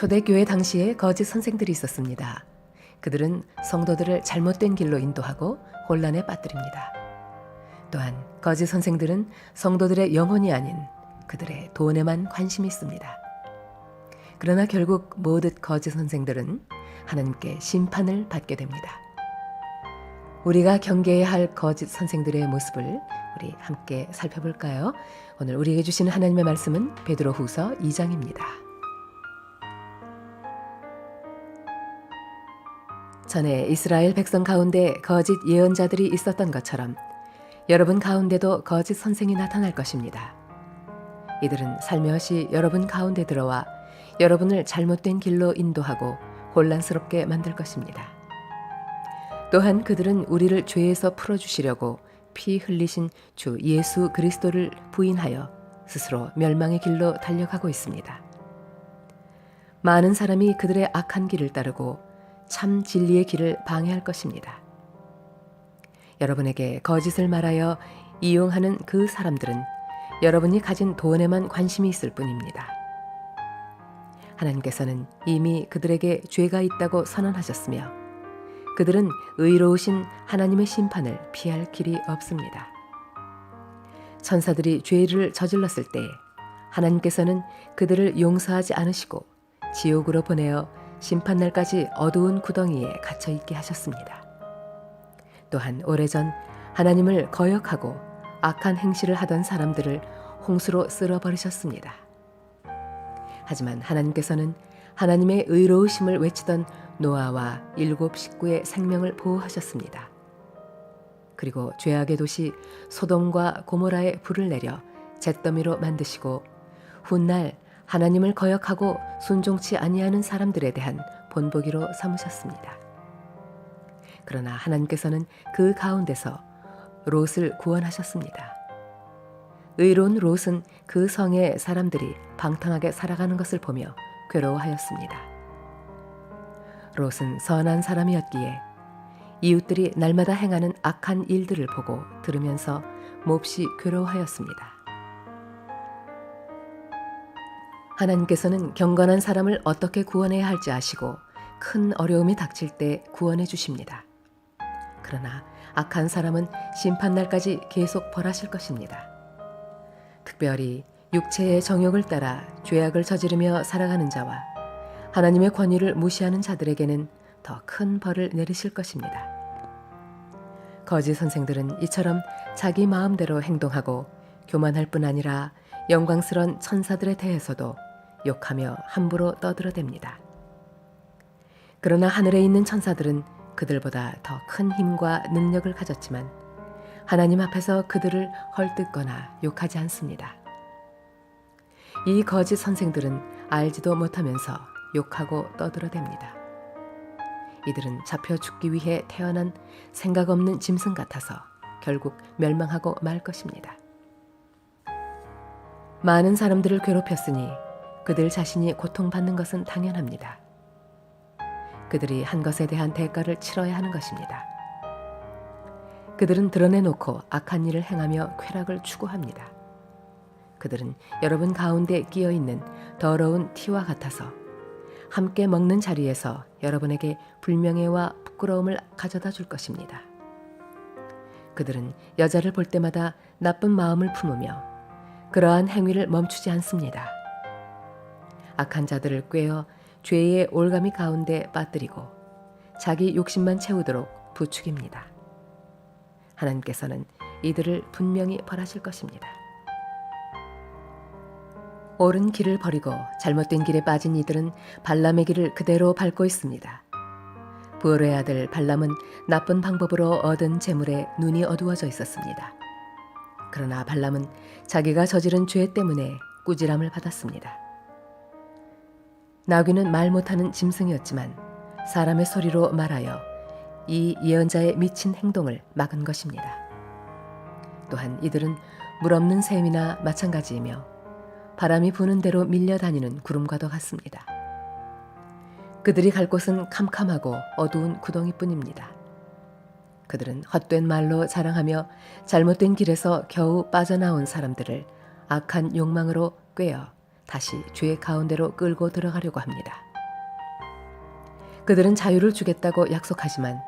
초대교회 당시에 거짓 선생들이 있었습니다. 그들은 성도들을 잘못된 길로 인도하고 혼란에 빠뜨립니다. 또한 거짓 선생들은 성도들의 영혼이 아닌 그들의 돈에만 관심이 있습니다. 그러나 결국 모든 거짓 선생들은 하나님께 심판을 받게 됩니다. 우리가 경계해야 할 거짓 선생들의 모습을 우리 함께 살펴볼까요? 오늘 우리에게 주시는 하나님의 말씀은 베드로후서 2장입니다. 전에 이스라엘 백성 가운데 거짓 예언자들이 있었던 것처럼 여러분 가운데도 거짓 선생이 나타날 것입니다. 이들은 살며시 여러분 가운데 들어와 여러분을 잘못된 길로 인도하고 혼란스럽게 만들 것입니다. 또한 그들은 우리를 죄에서 풀어주시려고 피 흘리신 주 예수 그리스도를 부인하여 스스로 멸망의 길로 달려가고 있습니다. 많은 사람이 그들의 악한 길을 따르고 참 진리의 길을 방해할 것입니다. 여러분에게 거짓을 말하여 이용하는 그 사람들은 여러분이 가진 돈에만 관심이 있을 뿐입니다. 하나님께서는 이미 그들에게 죄가 있다고 선언하셨으며 그들은 의로우신 하나님의 심판을 피할 길이 없습니다. 천사들이 죄를 저질렀을 때 하나님께서는 그들을 용서하지 않으시고 지옥으로 보내어 심판날까지 어두운 구덩이에 갇혀 있게 하셨습니다. 또한 오래전 하나님을 거역하고 악한 행실을 하던 사람들을 홍수로 쓸어버리셨습니다. 하지만 하나님께서는 하나님의 의로우심을 외치던 노아와 7 식구의 생명을 보호하셨습니다. 그리고 죄악의 도시 소돔과 고모라에 불을 내려 잿더미로 만드시고 훗날 하나님을 거역하고 순종치 아니하는 사람들에 대한 본보기로 삼으셨습니다. 그러나 하나님께서는 그 가운데서 롯을 구원하셨습니다. 의로운 롯은 그 성의 사람들이 방탕하게 살아가는 것을 보며 괴로워하였습니다. 롯은 선한 사람이었기에 이웃들이 날마다 행하는 악한 일들을 보고 들으면서 몹시 괴로워하였습니다. 하나님께서는 경건한 사람을 어떻게 구원해야 할지 아시고 큰 어려움이 닥칠 때 구원해 주십니다. 그러나 악한 사람은 심판날까지 계속 벌하실 것입니다. 특별히 육체의 정욕을 따라 죄악을 저지르며 살아가는 자와 하나님의 권위를 무시하는 자들에게는 더 큰 벌을 내리실 것입니다. 거짓 선생들은 이처럼 자기 마음대로 행동하고 교만할 뿐 아니라 영광스러운 천사들에 대해서도 욕하며 함부로 떠들어댑니다. 그러나 하늘에 있는 천사들은 그들보다 더 큰 힘과 능력을 가졌지만 하나님 앞에서 그들을 헐뜯거나 욕하지 않습니다. 이 거짓 선생들은 알지도 못하면서 욕하고 떠들어댑니다. 이들은 잡혀 죽기 위해 태어난 생각 없는 짐승 같아서 결국 멸망하고 말 것입니다. 많은 사람들을 괴롭혔으니 그들 자신이 고통받는 것은 당연합니다. 그들이 한 것에 대한 대가를 치러야 하는 것입니다. 그들은 드러내놓고 악한 일을 행하며 쾌락을 추구합니다. 그들은 여러분 가운데 끼어있는 더러운 티와 같아서 함께 먹는 자리에서 여러분에게 불명예와 부끄러움을 가져다 줄 것입니다. 그들은 여자를 볼 때마다 나쁜 마음을 품으며 그러한 행위를 멈추지 않습니다. 악한 자들을 꾀어 죄의 올가미 가운데 빠뜨리고 자기 욕심만 채우도록 부추깁니다. 하나님께서는 이들을 분명히 벌하실 것입니다. 옳은 길을 버리고 잘못된 길에 빠진 이들은 발람의 길을 그대로 밟고 있습니다. 부올의 아들 발람은 나쁜 방법으로 얻은 재물에 눈이 어두워져 있었습니다. 그러나 발람은 자기가 저지른 죄 때문에 꾸지람을 받았습니다. 나귀는 말 못하는 짐승이었지만 사람의 소리로 말하여 이 예언자의 미친 행동을 막은 것입니다. 또한 이들은 물 없는 샘이나 마찬가지이며 바람이 부는 대로 밀려다니는 구름과도 같습니다. 그들이 갈 곳은 캄캄하고 어두운 구덩이뿐입니다. 그들은 헛된 말로 자랑하며 잘못된 길에서 겨우 빠져나온 사람들을 악한 욕망으로 꾀어 다시 죄의 가운데로 끌고 들어가려고 합니다. 그들은 자유를 주겠다고 약속하지만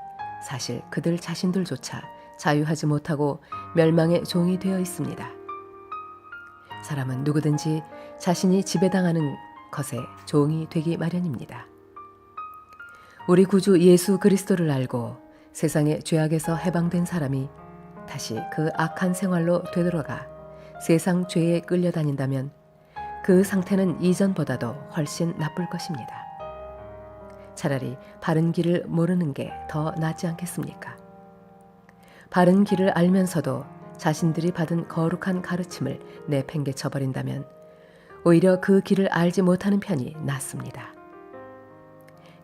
사실 그들 자신들조차 자유하지 못하고 멸망의 종이 되어 있습니다. 사람은 누구든지 자신이 지배당하는 것에 종이 되기 마련입니다. 우리 구주 예수 그리스도를 알고 세상의 죄악에서 해방된 사람이 다시 그 악한 생활로 되돌아가 세상 죄에 끌려다닌다면 그 상태는 이전보다도 훨씬 나쁠 것입니다. 차라리 바른 길을 모르는 게 더 낫지 않겠습니까? 바른 길을 알면서도 자신들이 받은 거룩한 가르침을 내팽개쳐 버린다면 오히려 그 길을 알지 못하는 편이 낫습니다.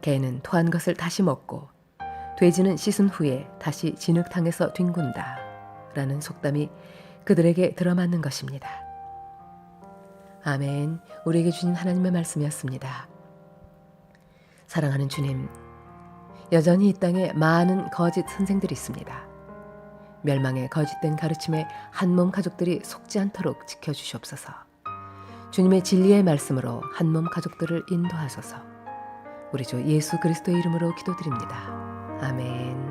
개는 토한 것을 다시 먹고 돼지는 씻은 후에 다시 진흙탕에서 뒹군다 라는 속담이 그들에게 들어맞는 것입니다. 아멘. 우리에게 주신 하나님의 말씀이었습니다. 사랑하는 주님, 여전히 이 땅에 많은 거짓 선생들이 있습니다. 멸망의 거짓된 가르침에 한몸 가족들이 속지 않도록 지켜주시옵소서. 주님의 진리의 말씀으로 한몸 가족들을 인도하소서. 우리 주 예수 그리스도의 이름으로 기도드립니다. 아멘.